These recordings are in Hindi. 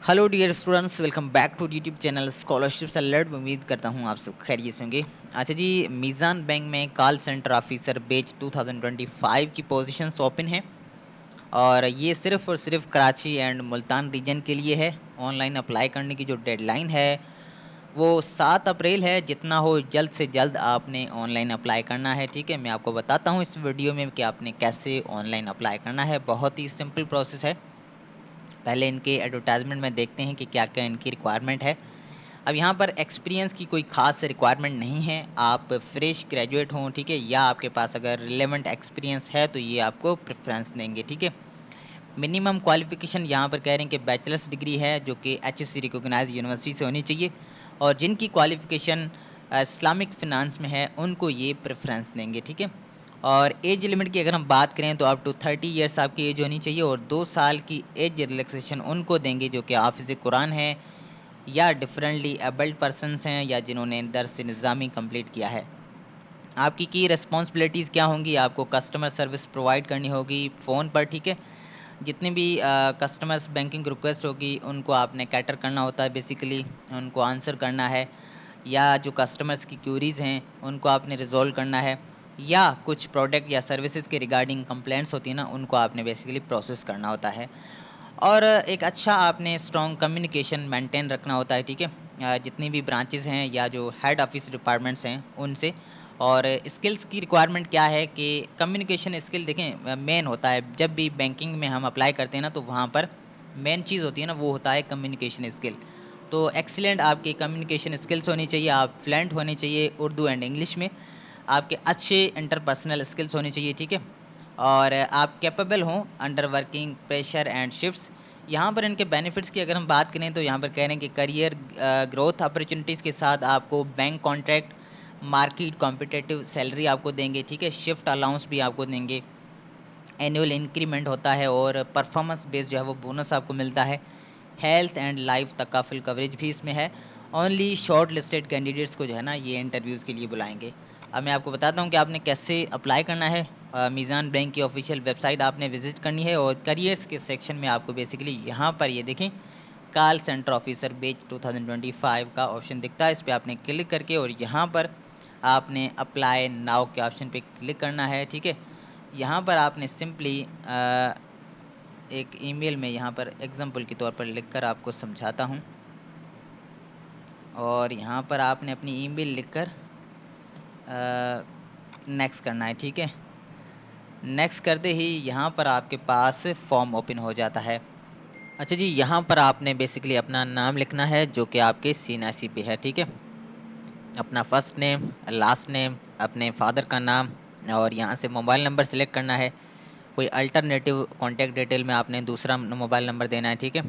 Hello dear students, welcome back to YouTube channel scholarships alert. उम्मीद करता हूँ आप सब खैरियत से होंगे। अच्छा जी, मीज़ान बैंक में कॉल सेंटर ऑफिसर बैच 2025 की पोजीशंस ओपन हैं और ये सिर्फ और सिर्फ कराची एंड मुल्तान रीजन के लिए है। ऑनलाइन अप्लाई करने की जो डेडलाइन है वो 7 अप्रैल है। जितना हो जल्द से जल्द आपने ऑनलाइन अप्लाई करना है। ठीक है, मैं आपको बताता हूँ इस वीडियो में कि आपने कैसे ऑनलाइन अप्लाई करना है। बहुत ही सिंपल प्रोसेस है। पहले इनके एडवर्टाइजमेंट में देखते हैं कि क्या क्या इनकी रिक्वायरमेंट है। अब यहाँ पर एक्सपीरियंस की कोई खास रिक्वायरमेंट नहीं है। आप फ्रेश ग्रेजुएट हों, ठीक है, या आपके पास अगर रिलेवेंट एक्सपीरियंस है तो ये आपको प्रेफरेंस देंगे। ठीक है, मिनिमम क्वालिफिकेशन यहाँ पर कह रहे हैं कि बैचलर्स डिग्री है जो कि HSC रिकॉग्नाइज यूनिवर्सिटी से होनी चाहिए, और जिनकी क्वालिफिकेशन इस्लामिक फिनांस में है उनको ये प्रेफरेंस देंगे। ठीक है, और एज लिमिट की अगर हम बात करें तो अप टू 30 ईयर्स आपकी एज होनी चाहिए, और 2 साल की एज रिलैक्सेशन उनको देंगे जो कि हाफिज़ कुरान है या डिफरेंटली एबल्ड पर्सनस हैं या जिन्होंने दर्स निज़ामी कंप्लीट किया है। आपकी की रिस्पॉन्सिबिलिटीज़ क्या होंगी? आपको कस्टमर सर्विस प्रोवाइड करनी होगी फ़ोन पर। ठीक है, जितनी भी कस्टमर्स बैंकिंग रिक्वेस्ट होगी उनको आपने कैटर करना होता है, बेसिकली उनको आंसर करना है, या जो कस्टमर्स की क्यूरीज़ हैं उनको आपने रिजॉल्व करना है, या कुछ प्रोडक्ट या सर्विसेज के रिगार्डिंग कंप्लेंट्स होती है ना, उनको आपने बेसिकली प्रोसेस करना होता है। और एक अच्छा आपने स्ट्रॉन्ग कम्युनिकेशन मेंटेन रखना होता है। ठीक है, जितनी भी ब्रांचेस हैं या जो हेड ऑफिस डिपार्टमेंट्स हैं उनसे। और स्किल्स की रिक्वायरमेंट क्या है कि कम्युनिकेशन स्किल देखें मेन होता है। जब भी बैंकिंग में हम अप्लाई करते हैं ना तो वहाँ पर मेन चीज़ होती है ना, वो होता है कम्युनिकेशन स्किल। तो एक्सीलेंट आपकी कम्युनिकेशन स्किल्स होनी चाहिए, आप फ्लुएंट होने चाहिए उर्दू एंड इंग्लिश में, आपके अच्छे इंटरपर्सनल स्किल्स होने चाहिए। ठीक है, और आप कैपेबल हों under working pressure and shifts. यहाँ पर इनके बेनिफिट्स की अगर हम बात करें तो यहाँ पर कह रहे हैं कि करियर ग्रोथ अपॉर्चुनिटीज़ के साथ आपको bank contract, market competitive salary आपको देंगे। ठीक है, शिफ्ट अलाउंस भी आपको देंगे, एनुअल इंक्रीमेंट होता है, और परफॉर्मेंस बेस्ड जो है वो बोनस आपको मिलता है। Health and life takaful coverage भी इसमें है। ओनली शॉर्ट लिस्टेड कैंडिडेट्स को जो है ना ये इंटरव्यूज़ के लिए बुलाएंगे। अब मैं आपको बताता हूँ कि आपने कैसे अप्लाई करना है। मीज़ान बैंक की ऑफिशियल वेबसाइट आपने विजिट करनी है, और करियर्स के सेक्शन में आपको बेसिकली यहाँ पर ये देखें कॉल सेंटर ऑफिसर बैच 2025 का ऑप्शन दिखता है। इस पर आपने क्लिक करके और यहाँ पर आपने अप्लाई नाउ के ऑप्शन पे क्लिक करना है। ठीक है, यहाँ पर आपने सिंपली एक ईमेल में यहाँ पर एग्जाम्पल के तौर पर लिखकर आपको समझाता हूँ, और यहाँ पर आपने अपनी ईमेल लिखकर नेक्स्ट करना है। ठीक है, नेक्स्ट करते ही यहाँ पर आपके पास फॉर्म ओपन हो जाता है। अच्छा जी, यहाँ पर आपने बेसिकली अपना नाम लिखना है जो कि आपके CNIC पे है। ठीक है, अपना फर्स्ट नेम, लास्ट नेम, अपने फादर का नाम, और यहाँ से मोबाइल नंबर सेलेक्ट करना है। कोई अल्टरनेटिव कॉन्टैक्ट डिटेल में आपने दूसरा मोबाइल नंबर देना है। ठीक है,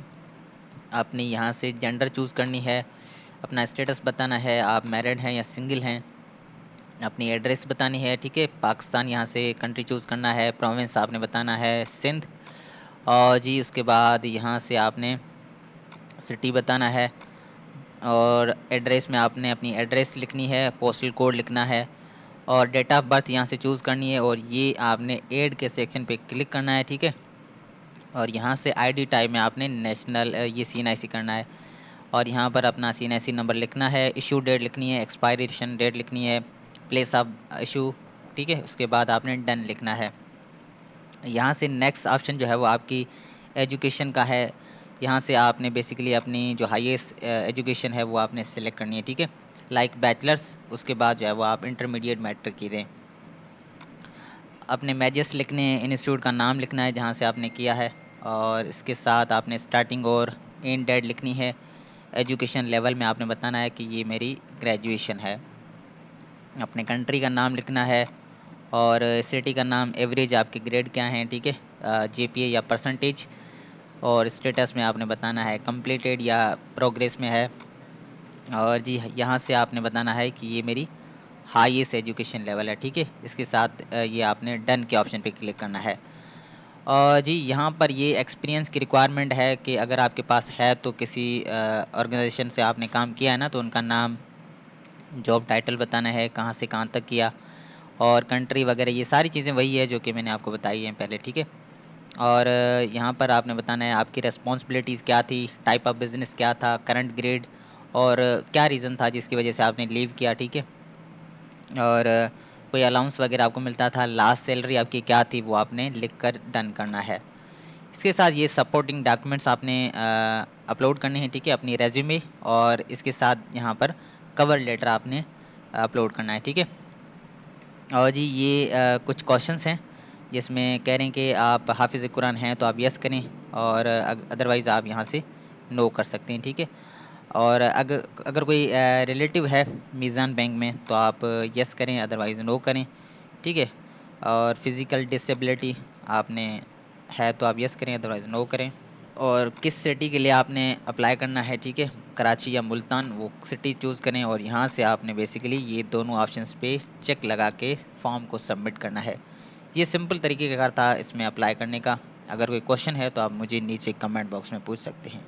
आपने यहाँ से जेंडर चूज़ करनी है, अपना स्टेटस बताना है, आप मैरिड हैं या सिंगल हैं, अपनी एड्रेस बतानी है। ठीक है, पाकिस्तान यहाँ से कंट्री चूज़ करना है, प्रोविंस आपने बताना है सिंध, और जी उसके बाद यहाँ से आपने सिटी बताना है, और एड्रेस में आपने अपनी एड्रेस लिखनी है, पोस्टल कोड लिखना है, और डेट ऑफ बर्थ यहाँ से चूज़ करनी है, और ये आपने ऐड के सेक्शन पे क्लिक करना है। ठीक है, और यहाँ से आईडी टाइप में आपने नेशनल ये CNIC करना है, और यहाँ पर अपना CNIC नंबर लिखना है, इशू डेट लिखनी है, एक्सपायरेशन डेट लिखनी है, प्लेस ऑफ इशू। ठीक है, उसके बाद आपने डन लिखना है। यहाँ से नेक्स्ट ऑप्शन जो है वो आपकी एजुकेशन का है। यहाँ से आपने बेसिकली अपनी जो हाईएस्ट एजुकेशन है वो आपने सेलेक्ट करनी है। ठीक है, लाइक बैचलर्स, उसके बाद जो है वो आप इंटरमीडिएट मैट्रिक की दें। अपने मेजर्स लिखने हैं, इंस्टीट्यूट का नाम लिखना है जहाँ से आपने किया है, और इसके साथ आपने स्टार्टिंग और एंड डेट लिखनी है। एजुकेशन लेवल में आपने बताना है कि ये मेरी ग्रेजुएशन है। अपने कंट्री का नाम लिखना है, और सिटी का नाम, एवरेज आपके ग्रेड क्या हैं। ठीक है, GPA या परसेंटेज, और स्टेटस में आपने बताना है कंप्लीटेड या प्रोग्रेस में है, और जी यहाँ से आपने बताना है कि ये मेरी हाईएस्ट एजुकेशन लेवल है। ठीक है, इसके साथ ये आपने डन के ऑप्शन पे क्लिक करना है। और जी यहाँ पर ये एक्सपीरियंस की रिक्वायरमेंट है कि अगर आपके पास है तो किसी ऑर्गेनाइजेशन से आपने काम किया है ना, तो उनका नाम, जॉब टाइटल बताना है, कहाँ से कहाँ तक किया, और कंट्री वगैरह, ये सारी चीज़ें वही है जो कि मैंने आपको बताई हैं पहले। ठीक है, और यहाँ पर आपने बताना है आपकी रिस्पॉन्सिबिलिटीज़ क्या थी, टाइप ऑफ बिज़नेस क्या था, करंट ग्रेड और क्या रीज़न था जिसकी वजह से आपने लीव किया, ठीक है। और कोई अलाउंस वगैरह आपको मिलता था, लास्ट सैलरी आपकी क्या थी, वो आपने लिख कर डन करना है। इसके साथ ये सपोर्टिंग डॉक्यूमेंट्स आपने अपलोड करने हैं, ठीक है, अपनी रेज्यूमे और इसके साथ यहाँ पर कवर लेटर आपने अपलोड करना है, ठीक है। और जी ये कुछ क्वेश्चंस हैं जिसमें कह रहे हैं कि आप हाफिज़ कुरान हैं तो आप यस करें और अदरवाइज़ आप यहाँ से नो कर सकते हैं, ठीक है। और अगर अगर कोई रिलेटिव है मीज़ान बैंक में तो आप यस करें अदरवाइज़ नो करें, ठीक है। और फिज़िकल डिसेबिलिटी आपने है तो आप यस करें अदरवाइज़ नो करें। और किस सिटी के लिए आपने अप्लाई करना है, ठीक है, कराची या मुल्तान, वो सिटी चूज़ करें और यहाँ से आपने बेसिकली ये दोनों ऑप्शंस पे चेक लगा के फॉर्म को सबमिट करना है। ये सिंपल तरीके का था इसमें अप्लाई करने का। अगर कोई क्वेश्चन है तो आप मुझे नीचे कमेंट बॉक्स में पूछ सकते हैं।